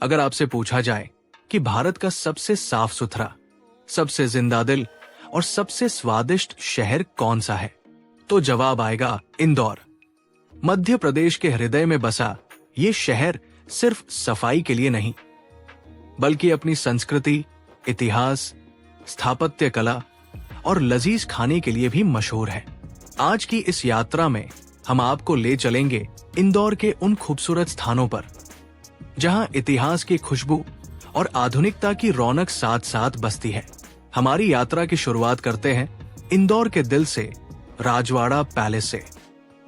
अगर आपसे पूछा जाए कि भारत का सबसे साफ सुथरा, सबसे जिंदादिल और सबसे स्वादिष्ट शहर कौन सा है, तो जवाब आएगा इंदौर। मध्य प्रदेश के हृदय में बसा ये शहर सिर्फ सफाई के लिए नहीं, बल्कि अपनी संस्कृति, इतिहास, स्थापत्य कला और लजीज खाने के लिए भी मशहूर है। आज की इस यात्रा में हम आपको ले चलेंगे इंदौर के उन खूबसूरत स्थानों पर जहां इतिहास की खुशबू और आधुनिकता की रौनक साथ साथ बसती है। हमारी यात्रा की शुरुआत करते हैं इंदौर के दिल से, राजवाड़ा पैलेस से।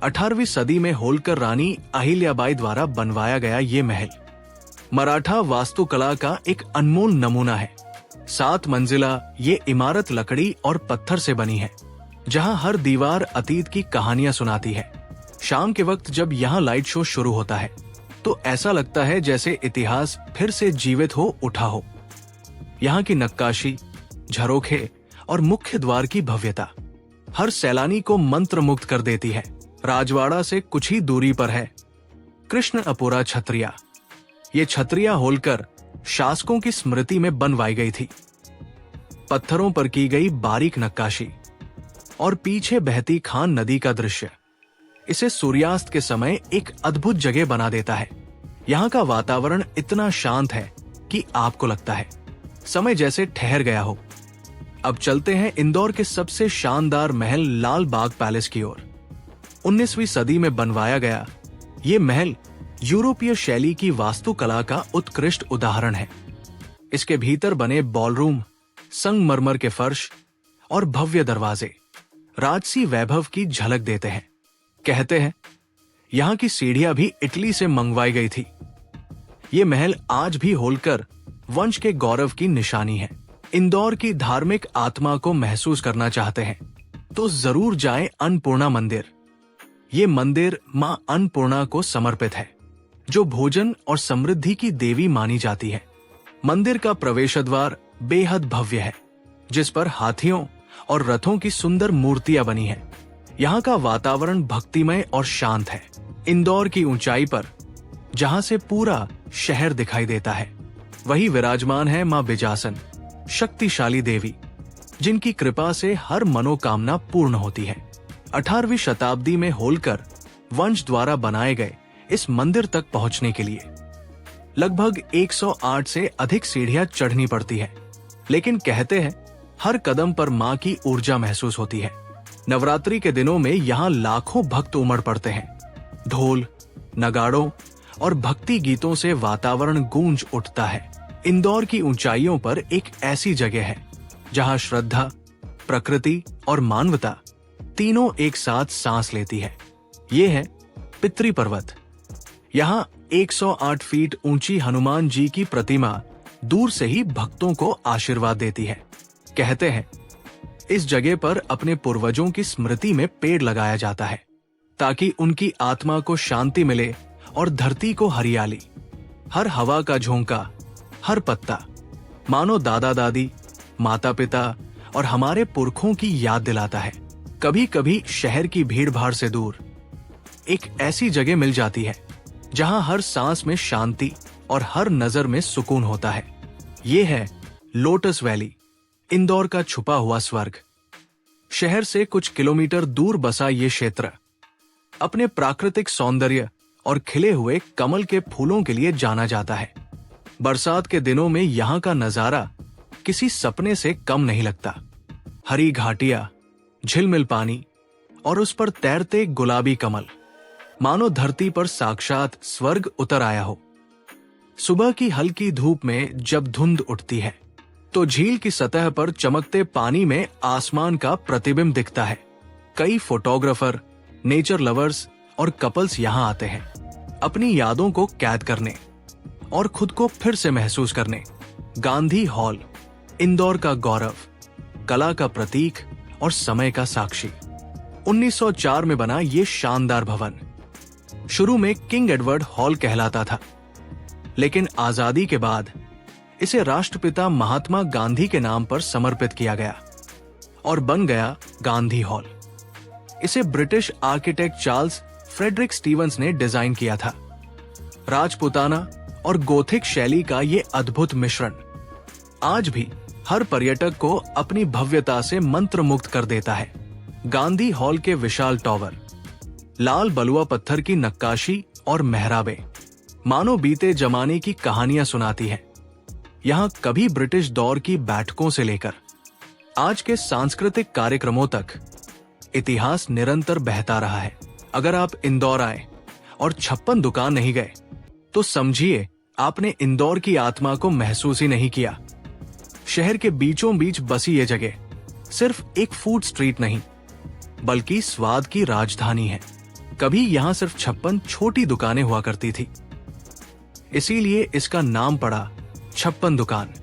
18वीं सदी में होलकर रानी अहिल्याबाई द्वारा बनवाया गया ये महल मराठा वास्तुकला का एक अनमोल नमूना है। 7 मंजिला ये इमारत लकड़ी और पत्थर से बनी है, जहां हर दीवार अतीत की कहानियां सुनाती है। शाम के वक्त जब यहाँ लाइट शो शुरू होता है तो ऐसा लगता है जैसे इतिहास फिर से जीवित हो उठा हो। यहाँ की नक्काशी, झरोखे और मुख्य द्वार की भव्यता हर सैलानी को मंत्रमुग्ध कर देती है। राजवाड़ा से कुछ ही दूरी पर है कृष्णअपुरा छत्रिया। ये छत्रिया होलकर शासकों की स्मृति में बनवाई गई थी। पत्थरों पर की गई बारीक नक्काशी और पीछे बहती खान नदी का दृश्य इसे सूर्यास्त के समय एक अद्भुत जगह बना देता है। यहाँ का वातावरण इतना शांत है कि आपको लगता है समय जैसे ठहर गया हो। अब चलते हैं इंदौर के सबसे शानदार महल लाल बाग पैलेस की ओर। 19वीं सदी में बनवाया गया ये महल यूरोपीय शैली की वास्तुकला का उत्कृष्ट उदाहरण है। इसके भीतर बने बॉलरूम, संगमरमर के फर्श और भव्य दरवाजे राजसी वैभव की झलक देते हैं। कहते हैं यहाँ की सीढ़ियां भी इटली से मंगवाई गई थी। ये महल आज भी होलकर वंश के गौरव की निशानी है। इंदौर की धार्मिक आत्मा को महसूस करना चाहते हैं तो जरूर जाएं अन्नपूर्णा मंदिर। ये मंदिर मां अन्नपूर्णा को समर्पित है, जो भोजन और समृद्धि की देवी मानी जाती है। मंदिर का प्रवेश द्वार बेहद भव्य है, जिस पर हाथियों और रथों की सुंदर मूर्तियां बनी हैं। यहाँ का वातावरण भक्तिमय और शांत है। इंदौर की ऊंचाई पर जहाँ से पूरा शहर दिखाई देता है, वही विराजमान है मां बिजासन, शक्तिशाली देवी, जिनकी कृपा से हर मनोकामना पूर्ण होती है। 18वीं शताब्दी में होलकर वंश द्वारा बनाए गए इस मंदिर तक पहुंचने के लिए लगभग 108 से अधिक सीढ़ियां चढ़नी पड़ती है, लेकिन कहते हैं हर कदम पर मां की ऊर्जा महसूस होती है। नवरात्रि के दिनों में यहाँ लाखों भक्त उमड़ पड़ते हैं। ढोल, नगाड़ों और भक्ति गीतों से वातावरण गूंज उठता है। इंदौर की ऊंचाइयों पर एक ऐसी जगह है जहां श्रद्धा, प्रकृति और मानवता तीनों एक साथ सांस लेती है। ये है पितृ पर्वत। यहाँ 108 फीट ऊंची हनुमान जी की प्रतिमा दूर से ही भक्तों को आशीर्वाद देती है। कहते हैं इस जगह पर अपने पूर्वजों की स्मृति में पेड़ लगाया जाता है ताकि उनकी आत्मा को शांति मिले और धरती को हरियाली। हर हवा का झोंका, हर पत्ता मानो दादा दादी, माता पिता और हमारे पुरखों की याद दिलाता है। कभी कभी शहर की भीड़ भाड़ से दूर एक ऐसी जगह मिल जाती है जहां हर सांस में शांति और हर नजर में सुकून होता है। ये है लोटस वैली, इंदौर का छुपा हुआ स्वर्ग। शहर से कुछ किलोमीटर दूर बसा ये क्षेत्र अपने प्राकृतिक सौंदर्य और खिले हुए कमल के फूलों के लिए जाना जाता है। बरसात के दिनों में यहाँ का नजारा किसी सपने से कम नहीं लगता। हरी घाटियां, झिलमिल पानी और उस पर तैरते गुलाबी कमल, मानो धरती पर साक्षात स्वर्ग उतर आया हो। सुबह की हल्की धूप में जब धुंध उठती है तो झील की सतह पर चमकते पानी में आसमान का प्रतिबिंब दिखता है। कई फोटोग्राफर, नेचर लवर्स और कपल्स यहाँ आते हैं अपनी यादों को कैद करने और खुद को फिर से महसूस करने। गांधी हॉल, इंदौर का गौरव, कला का प्रतीक और समय का साक्षी। 1904 में बना ये शानदार भवन शुरू में किंग एडवर्ड हॉल कहलाता था, लेकिन आजादी के बाद इसे राष्ट्रपिता महात्मा गांधी के नाम पर समर्पित किया गया और बन गया गांधी हॉल। इसे British architect Charles Frederick Stevens ने डिजाइन किया था। राजपूताना और गोथिक शैली का ये अद्भुत मिश्रण आज भी हर पर्यटक को अपनी भव्यता से मंत्रमुग्ध कर देता है। गांधी हॉल के विशाल टॉवर, लाल बलुआ पत्थर की नक्काशी और मेहराबे मानो बीते जमाने की कहानियां सुनाती है। यहाँ कभी ब्रिटिश दौर की बैठकों से लेकर आज के सांस्कृतिक कार्यक्रमों तक इतिहास निरंतर बहता रहा है। अगर आप इंदौर आए और 56 दुकान नहीं गए तो समझिए आपने इंदौर की आत्मा को महसूस ही नहीं किया। शहर के बीचों बीच बसी ये जगह सिर्फ एक फूड स्ट्रीट नहीं बल्कि स्वाद की राजधानी है। कभी यहां सिर्फ 56 छोटी दुकानें हुआ करती थी, इसीलिए इसका नाम पड़ा 56 दुकान।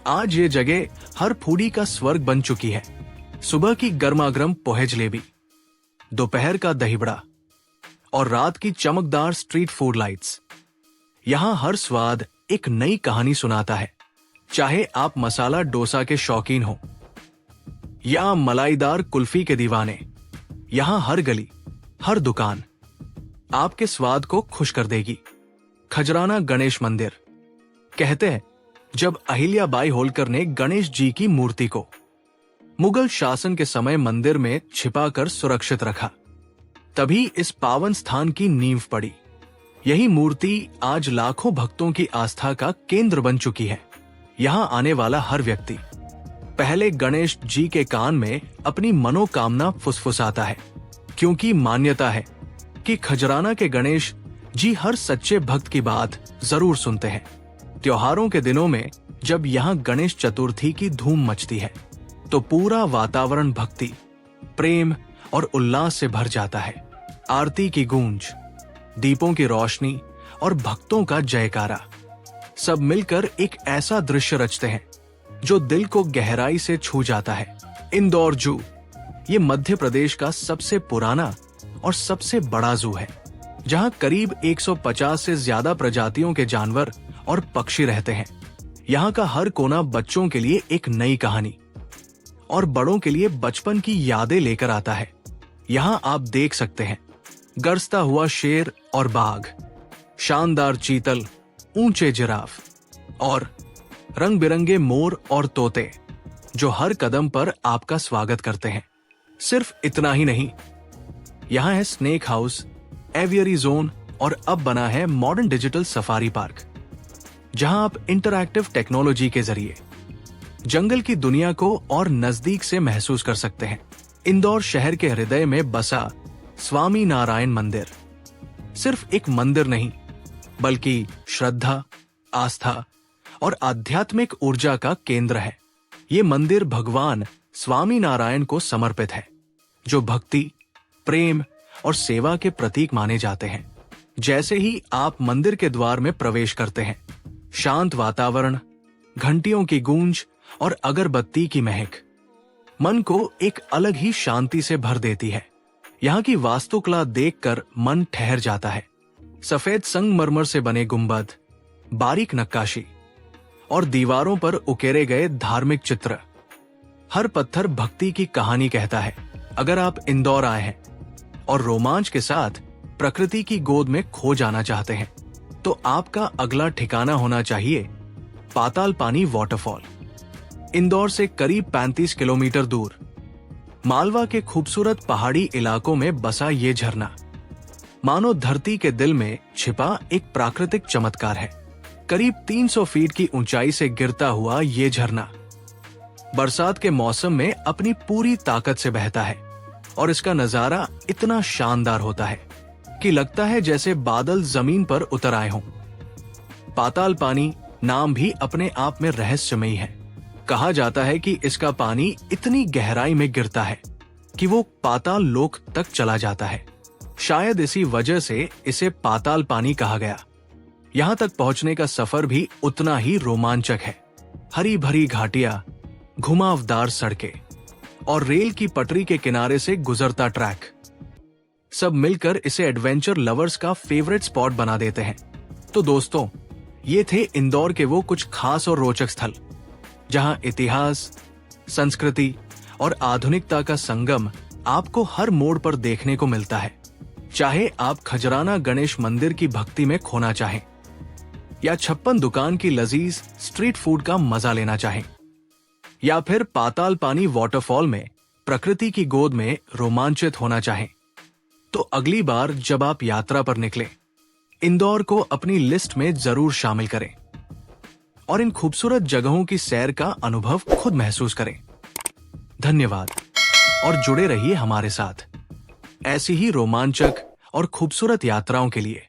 आज ये जगह हर फूडी का स्वर्ग बन चुकी है। सुबह की गर्मागर्म पोहे जलेबी, दोपहर का दही बड़ा और रात की चमकदार स्ट्रीट फूड लाइट्स, यहां हर स्वाद एक नई कहानी सुनाता है। चाहे आप मसाला डोसा के शौकीन हो या मलाईदार कुल्फी के दीवाने, यहां हर गली, हर दुकान आपके स्वाद को खुश कर देगी। खजराना गणेश मंदिर, कहते हैं जब अहिल्याबाई होलकर ने गणेश जी की मूर्ति को मुगल शासन के समय मंदिर में छिपाकर सुरक्षित रखा, तभी इस पावन स्थान की नींव पड़ी। यही मूर्ति आज लाखों भक्तों की आस्था का केंद्र बन चुकी है। यहाँ आने वाला हर व्यक्ति पहले गणेश जी के कान में अपनी मनोकामना फुसफुसाता है, क्योंकि मान्यता है कि खजराना के गणेश जी हर सच्चे भक्त की बात जरूर सुनते हैं। त्योहारों के दिनों में जब यहाँ गणेश चतुर्थी की धूम मचती है तो पूरा वातावरण भक्ति, प्रेम और उल्लास से भर जाता है। आरती की गूंज, दीपों की रोशनी और भक्तों का जयकारा सब मिलकर एक ऐसा दृश्य रचते हैं जो दिल को गहराई से छू जाता है। इंदौर जू, ये मध्य प्रदेश का सबसे पुराना और सबसे बड़ा जू है, जहां करीब 150 से ज्यादा प्रजातियों के जानवर और पक्षी रहते हैं। यहाँ का हर कोना बच्चों के लिए एक नई कहानी और बड़ों के लिए बचपन की यादें लेकर आता है। यहाँ आप देख सकते हैं गरजता हुआ शेर और बाघ, शानदार चीतल, ऊंचे जिराफ और रंग बिरंगे मोर और तोते जो हर कदम पर आपका स्वागत करते हैं। सिर्फ इतना ही नहीं, यहाँ है स्नेक हाउस, एवियरी जोन और अब बना है मॉडर्न डिजिटल सफारी पार्क, जहां आप इंटरैक्टिव टेक्नोलॉजी के जरिए जंगल की दुनिया को और नजदीक से महसूस कर सकते हैं। इंदौर शहर के हृदय में बसा स्वामी नारायण मंदिर सिर्फ एक मंदिर नहीं बल्कि श्रद्धा, आस्था और आध्यात्मिक ऊर्जा का केंद्र है। ये मंदिर भगवान स्वामी नारायण को समर्पित है, जो भक्ति, प्रेम और सेवा के प्रतीक माने जाते हैं। जैसे ही आप मंदिर के द्वार में प्रवेश करते हैं, शांत वातावरण, घंटियों की गूंज और अगरबत्ती की महक मन को एक अलग ही शांति से भर देती है। यहाँ की वास्तुकला देखकर मन ठहर जाता है। सफेद संगमरमर से बने गुंबद, बारीक नक्काशी और दीवारों पर उकेरे गए धार्मिक चित्र, हर पत्थर भक्ति की कहानी कहता है। अगर आप इंदौर आए हैं और रोमांच के साथ प्रकृति की गोद में खो जाना चाहते हैं तो आपका अगला ठिकाना होना चाहिए पाताल पानी वाटरफॉल। इंदौर से करीब 35 किलोमीटर दूर मालवा के खूबसूरत पहाड़ी इलाकों में बसा ये झरना मानो धरती के दिल में छिपा एक प्राकृतिक चमत्कार है। करीब 300 फीट की ऊंचाई से गिरता हुआ ये झरना बरसात के मौसम में अपनी पूरी ताकत से बहता है और इसका नजारा इतना शानदार होता है कि लगता है जैसे बादल जमीन पर उतर आए हों। पाताल पानी नाम भी अपने आप में रहस्यमयी है। कहा जाता है कि इसका पानी इतनी गहराई में गिरता है कि वो पाताल लोक तक चला जाता है। शायद इसी वजह से इसे पाताल पानी कहा गया। यहाँ तक पहुंचने का सफर भी उतना ही रोमांचक है। हरी भरी घाटियां, घुमावदार सड़कें और रेल की पटरी के किनारे से गुजरता ट्रैक सब मिलकर इसे एडवेंचर लवर्स का फेवरेट स्पॉट बना देते हैं। तो दोस्तों, ये थे इंदौर के वो कुछ खास और रोचक स्थल जहां इतिहास, संस्कृति और आधुनिकता का संगम आपको हर मोड़ पर देखने को मिलता है। चाहे आप खजराना गणेश मंदिर की भक्ति में खोना चाहें या 56 दुकान की लजीज स्ट्रीट फूड का मजा लेना चाहें, या फिर पाताल पानी वाटरफॉल में प्रकृति की गोद में रोमांचित होना चाहें, तो अगली बार जब आप यात्रा पर निकलें, इंदौर को अपनी लिस्ट में जरूर शामिल करें और इन खूबसूरत जगहों की सैर का अनुभव खुद महसूस करें। धन्यवाद और जुड़े रहिए हमारे साथ ऐसी ही रोमांचक और खूबसूरत यात्राओं के लिए।